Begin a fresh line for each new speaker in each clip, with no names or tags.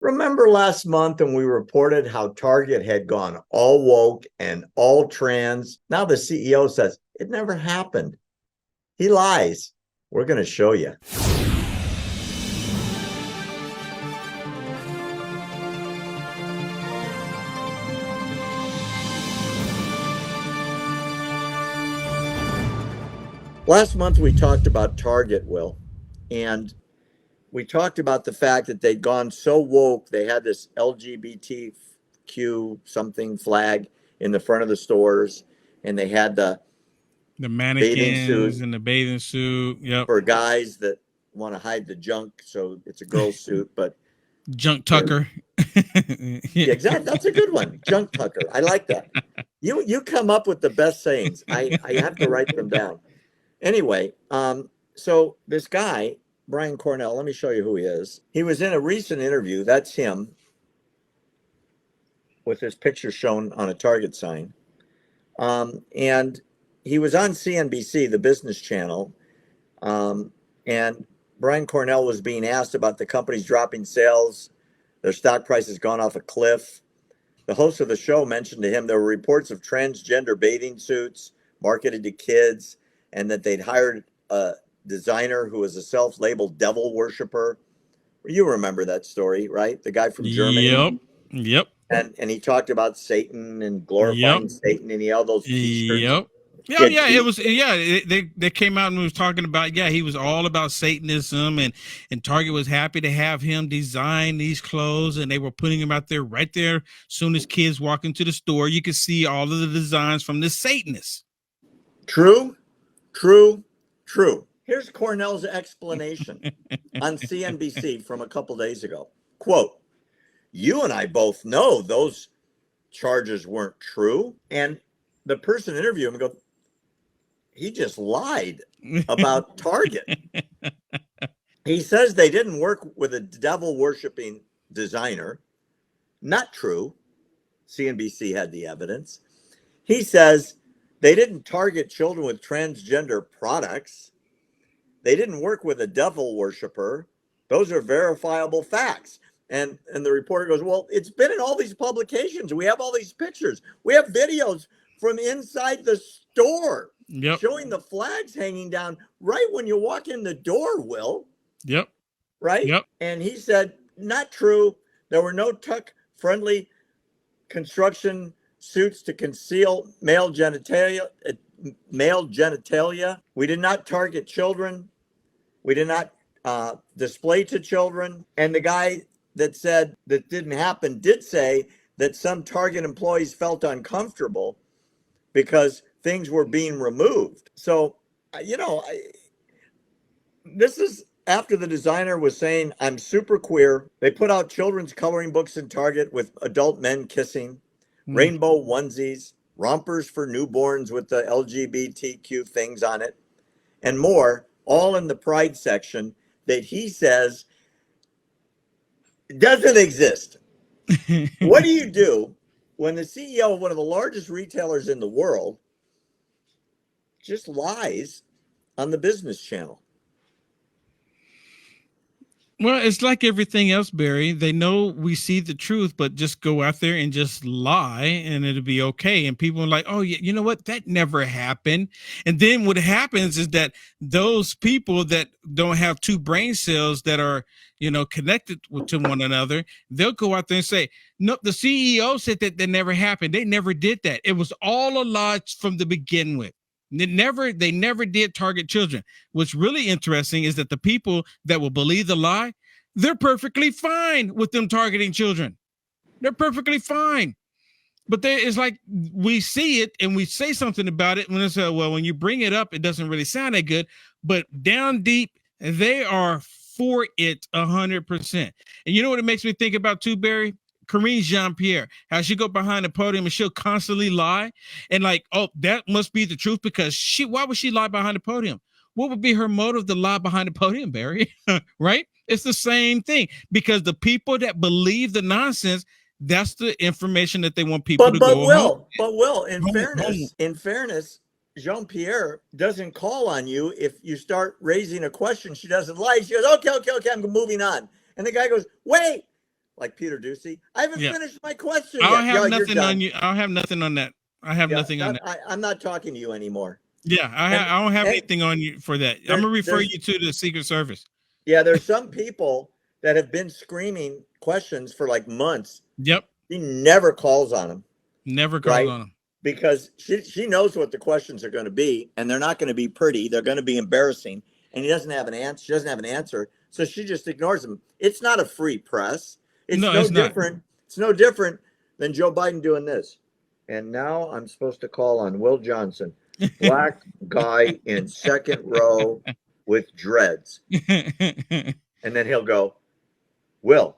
Remember last month when we reported how Target had gone all woke and all trans? Now the CEO says it never happened. He lies. We're going to show you. Last month we talked about Target, Will, and we talked about the fact that they'd gone so woke, they had this LGBTQ something flag in the front of the stores, and they had the bathing
mannequins
suit
and the bathing suit. Yep.
for guys that want to hide the junk, so it's a girl's suit, but
Junk
they're
Tucker.
yeah, exactly. That's a good one. Junk tucker. I like that. You come up with the best sayings. I have to write them down. Anyway, so this guy, Brian Cornell, let me show you who he is. He was in a recent interview. That's him with his picture shown on a Target sign. And he was on CNBC, the business channel. And Brian Cornell was being asked about the company's dropping sales. Their stock price has gone off a cliff. The host of the show mentioned to him there were reports of transgender bathing suits marketed to kids and that they'd hired a designer who was a self-labeled devil worshiper. You remember that story, right? The guy from Germany.
Yep. Yep.
And he talked about Satan and
Yep.
glorifying Satan, and he had all those t-shirts.
Yep.
He
Yeah,
had
yeah, it was. Yeah, they came out and was talking about. Yeah, he was all about Satanism, and Target was happy to have him design these clothes, and they were putting them out there right there. Soon as kids walk into the store, you could see all of the designs from the Satanists.
True, true, true. Here's Cornell's explanation on CNBC from a couple days ago. Quote, you and I both know those charges weren't true. And the person interviewing him goes, he just lied about Target. He says they didn't work with a devil worshiping designer. Not true. CNBC had the evidence. He says they didn't target children with transgender products. They didn't work with a devil worshiper. Those are verifiable facts. And the reporter goes, well, it's been in all these publications. We have all these pictures. We have videos from inside the store showing the flags hanging down right when you walk in the door, Will.
Yep.
Right?
Yep.
And he said, not true. There were no tuck-friendly construction suits to conceal male genitalia. We did not target children. We did not display to children. And the guy that said that didn't happen did say that some Target employees felt uncomfortable because things were being removed. So, this is after the designer was saying, I'm super queer. They put out children's coloring books in Target with adult men kissing, rainbow onesies, rompers for newborns with the LGBTQ things on it, and more, all in the pride section that he says doesn't exist. What do you do when the CEO of one of the largest retailers in the world just lies on the business channel?
Well, it's like everything else, Barry. They know we see the truth, but just go out there and just lie and it'll be okay. And people are like, oh, yeah, you know what? That never happened. And then what happens is that those people that don't have two brain cells that are, connected to one another, they'll go out there and say, no, the CEO said that never happened. They never did that. It was all a lie from the begin with. They never did target children. What's really interesting is that the people that will believe the lie, they're perfectly fine with them targeting children. They're perfectly fine. But it's like we see it and we say something about it when it's when you bring it up, it doesn't really sound that good. But down deep, they are for it 100%. And you know what it makes me think about too, Barry? Karine Jean-Pierre, how she go behind the podium and she'll constantly lie. And like, oh, that must be the truth because why would she lie behind the podium? What would be her motive to lie behind the podium, Barry? Right? It's the same thing because the people that believe the nonsense, that's the information that they want people to go home.
But Will, in fairness, Jean-Pierre doesn't call on you if you start raising a question she doesn't like. She goes, okay, I'm moving on. And the guy goes, wait, like Peter Ducey. I haven't
Yeah.
finished my question
I
yet.
don't have
You're
nothing on
done.
you. I don't have nothing on that. I have
Yeah,
nothing on that.
I'm not talking to you anymore.
Yeah,
And
I don't have
and
anything on you for that. I'm gonna refer
there's
you to the Secret Service.
yeah, there's some people that have been screaming questions for like months.
Yep.
He never calls on them,
Never calls
right?
on them.
Because she knows what the questions are going to be, and they're not going to be pretty. They're going to be embarrassing, and he doesn't have an answer. She doesn't have an answer, so she just ignores them. It's not a free press. It's
No,
no
it's not.
different. It's no different than Joe Biden doing this. And now I'm supposed to call on Will Johnson, black guy in second row with dreads, and then he'll go, Will,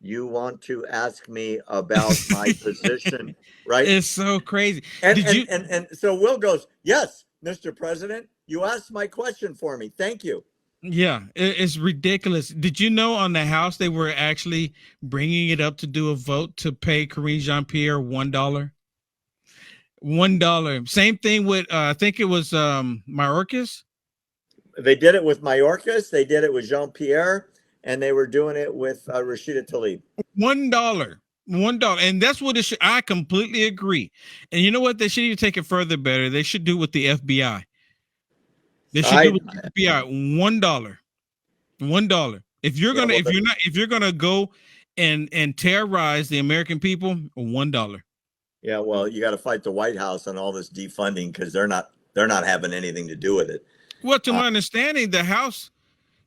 you want to ask me about my position, right?
It's so crazy.
And
Did you?
and so Will goes, yes, Mr. President, you asked my question for me. Thank you.
Yeah, it's ridiculous. Did you know on the House they were actually bringing it up to do a vote to pay Karine Jean-Pierre $1? $1. Same thing with I think it was Mayorkas.
They did it with Mayorkas, they did it with Jean Pierre, and they were doing it with Rashida Tlaib.
$1. $1. And that's what it should. I completely agree. And you know what? They should even take it further better. They should do with the FBI. They should do
I
with the FBI. $1. $1. If you're
yeah,
gonna,
well,
if you're gonna go and terrorize the American people, $1.
yeah, well, you got to fight the White House on all this defunding because they're not having anything to do with it.
Well, to
Uh,
my understanding, the House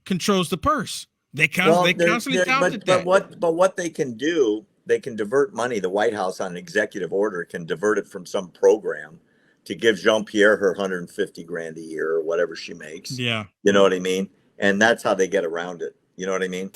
controls the purse. They
well,
constantly touted that.
but what they can do, they can divert money. The White House on an executive order can divert it from some program to give Jean Pierre her 150 grand a year or whatever she makes.
Yeah.
You know what I mean? And that's how they get around it. You know what I mean?